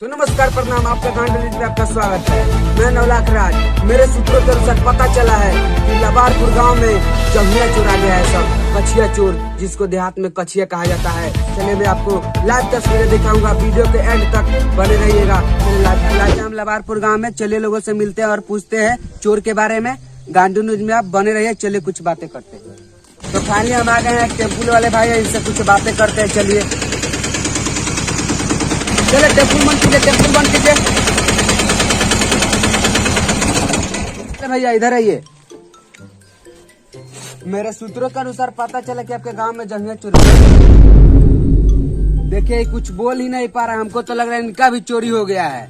तो नमस्कार, प्रणाम। आपका गांडली में आपका स्वागत है। मैं नवलाख राज। मेरे सूत्रों के अनुसार पता चला है कि लबारपुर गांव में जंघिया चोर आ गया है, सब कछिया चोर, जिसको देहात में कछिया कहा जाता है। चलिए मैं आपको लाइव तस्वीरें दिखाऊंगा, वीडियो के एंड तक बने रहिएगा। हम लबारपुर गाँव में चलिए लोगों से मिलते हैं और पूछते हैं चोर के बारे में। गांडू न्यूज में आप बने रहिए, चलिए कुछ बातें करते हैं। तो फाइनली हम आ गए हैं, टेम्पू वाले भाई है, इनसे कुछ बातें करते हैं। चलिए चले टेम्पल बंद कीजिए, टेम्पल बंद कीजिए। भैया इधर आइए। मेरे सूत्रों के अनुसार पता चला कि आपके गांव में जंघिया चोरी। देखिए कुछ बोल ही नहीं पा रहा, हमको तो लग रहा है इनका भी चोरी हो गया है।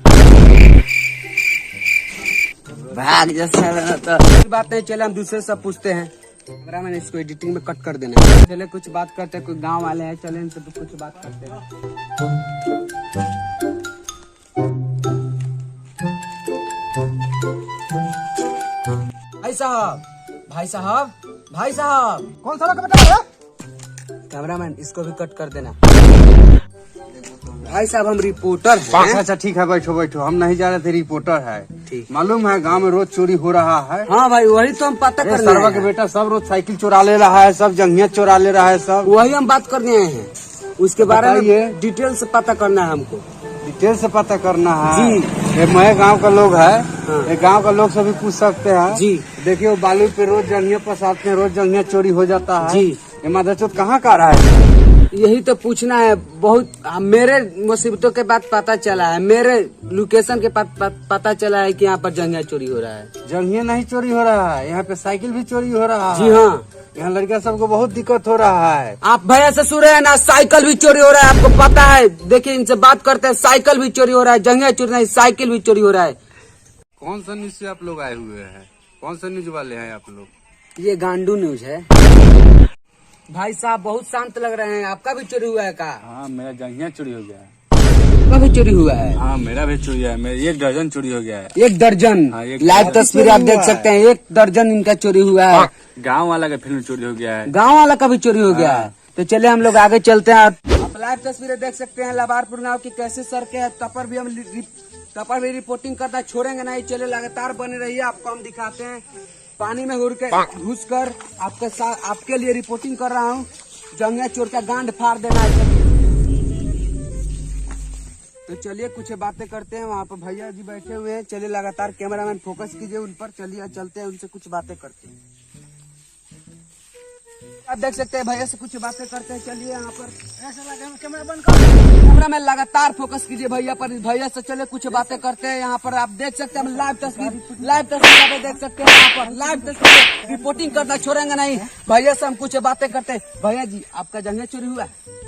भाग जैसा तो बात नहीं। चले हम दूसरे सब पूछते हैं। कैमरा मैंने इसको एडिटिंग में कट कर देना। चले कुछ बात करते हैं, कोई गांव वाले हैं, चले इनसे कुछ बात करते हैं। भाई साहब कौन सा बेटा है? कैमरामैन इसको भी कट कर देना। भाई साहब हम रिपोर्टर हैं। अच्छा ठीक है, बैठो बैठो। हम नहीं जा रहे थे, रिपोर्टर है। ठीक। मालूम है गांव में रोज चोरी हो रहा है। हाँ भाई वही तो हम पता कर सरवा के बेटा सब रोज साइकिल चुरा ले रहा है, सब जंघिया चुरा ले रहा है, सब वही हम बात करने आए हैं। उसके बारे में डिटेल से पता करना है हमको। डिटेल से पता करना है जी। ये मैं गांव का लोग है, हाँ। ये गांव का लोग से भी पूछ सकते हैं जी। देखिए वो बालू पे रोज जंघिया पसारते हैं, रोज जंघिया चोरी हो जाता है। जी। ये मादरचोद कहाँ का रहा है? यही तो पूछना है। बहुत मेरे मुसीबतों के बाद पता चला है, मेरे लोकेशन के पता चला है कि यहाँ पर जंघिया चोरी हो रहा है। जंघिया नहीं चोरी हो रहा है, यहाँ पे साइकिल भी चोरी हो रहा है। जी हाँ, यहाँ लड़का सबको बहुत दिक्कत हो रहा है। आप भैया से सुन रहे हैं ना, साइकिल भी चोरी हो रहा है, आपको पता है। देखिए इनसे बात करते हैं, साइकिल भी चोरी हो रहा है, जंघिया चोरी नहीं, साइकिल भी चोरी हो रहा है। कौन सा न्यूज से आप लोग आए हुए हैं? कौन सा न्यूज वाले हैं आप लोग? ये गांडू न्यूज है। भाई साहब बहुत शांत लग रहे हैं, आपका भी चोरी हुआ है का? हाँ मेरा जंघिया चोरी हो गया है। आपका भी चोरी हुआ है? हाँ मेरा भी चोरी है, मेरा 1 दर्जन चोरी हो गया है। 1 दर्जन? हाँ, 1 लाइव दर्जन तस्वीर आप देख सकते हैं, 1 दर्जन इनका चोरी हुआ है। गांव वाला का फिल्म चोरी हो गया है, गांव वाला का भी चोरी हो गया है। तो चले हम लोग आगे चलते हैं। आप लाइव तस्वीरें देख सकते हैं लबारपुर गाँव की कैसे सड़कें हैं। तपर भी रिपोर्टिंग करना छोड़ेंगे नहीं। चले लगातार बने रहिए, आपको हम दिखाते हैं। पानी में घुस कर आपके लिए रिपोर्टिंग कर रहा हूँ। जंघिया चोर का गांड फाड़ देना है। तो चलिए कुछ बातें करते हैं। वहाँ पर भैया जी बैठे हुए हैं, चलिए लगातार कैमरामैन फोकस कीजिए उन पर। चलिए चलते हैं, उनसे कुछ बातें करते हैं। आप देख सकते हैं भैया से कुछ बातें करते हैं। चलिए यहाँ पर ऐसा लगा कैमरा बंद कर, कैमरा में लगातार फोकस कीजिए भैया पर। भैया से चले कुछ बातें करते हैं। यहाँ पर आप देख सकते हैं, लाइव तस्वीर आप देख सकते हैं। यहाँ पर लाइव तस्वीर रिपोर्टिंग करना छोड़ेंगे नहीं। भैया से हम कुछ बातें करते हैं। भैया जी आपका जंघिया चोरी हुआ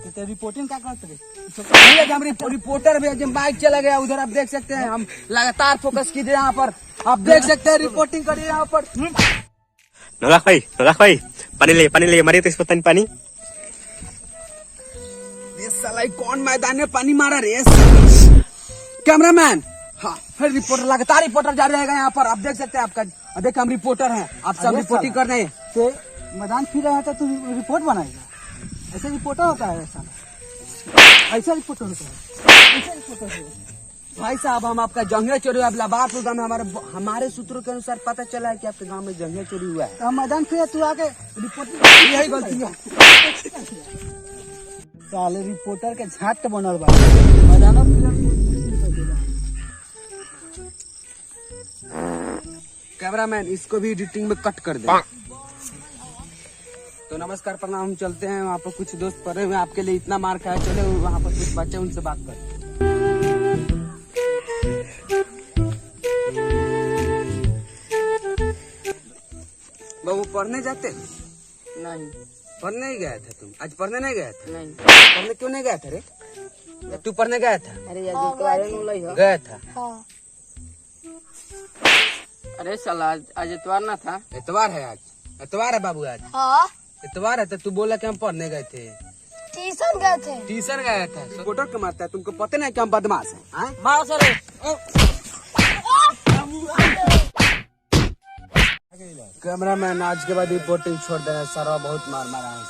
तो रिपोर्टिंग क्या करते हैं? भैया जी हम रिपोर्टर भैया जी, माइक चला गया उधर, आप देख सकते हैं। हम लगातार फोकस कीजिए यहाँ पर, आप देख सकते हैं, रिपोर्टिंग करिए यहाँ पर। नौलाख भाई पानी ले मारिए तो इस पर पानी। ये साला कौन मैदान में पानी मारा रे? कैमरामैन हाँ, फिर रिपोर्टर लगातार रिपोर्टर जा रहेगा यहाँ पर, आप देख सकते हैं। आपका देखिए हम रिपोर्टर हैं, आप सब रिपोर्टिंग कर रहे हैं। तो मैदान फिर रहा था, तू रिपोर्ट बनाएगा? ऐसे रिपोर्टर होता है? ऐसा रिपोर्टर होता है? ऐसा रिपोर्टर है? भाई साहब हम आपका जंघिया चोरी हुआ लबारपुर गाँव में। हमारे सूत्रों के अनुसार पता चला है कि आपके गांव में जंघिया चोरी हुआ है। तो मैदान फिर तू आके रिपोर्टिंग, यही गलती है। साले रिपोर्टर के झाट बनल बा मैदानों कैमरामैन इसको भी एडिटिंग में कट कर दे। तो नमस्कार प्रणाम, हम चलते हैं। वहाँ पर कुछ दोस्त पड़े हुए आपके लिए, इतना मार खाया। चले वहाँ पर कुछ बच्चे, उनसे बात कर। बाबू पढ़ने जाते? नहीं। पढ़ने नहीं गया था तुम? आज पढ़ने नहीं गया था? नहीं। पढ़ने क्यों नहीं गया था रे? तू पढ़ने गया था? अरे यार गया था। हाँ। अरे साला आज इतवार ना था? इतवार है आज, इतवार है बाबू आज। हाँ, इतवार है तो तू बोला कि हम पढ़ने गए थे। ट्यूशन गए थे। ट्यूशन गया था। रिपोर्टर के मारता है, तुमको पता नहीं कि हम बदमाश हैं? मारो सर। कैमरामैन आज के बाद रिपोर्टिंग छोड़ देना, सारा बहुत मार मारा है।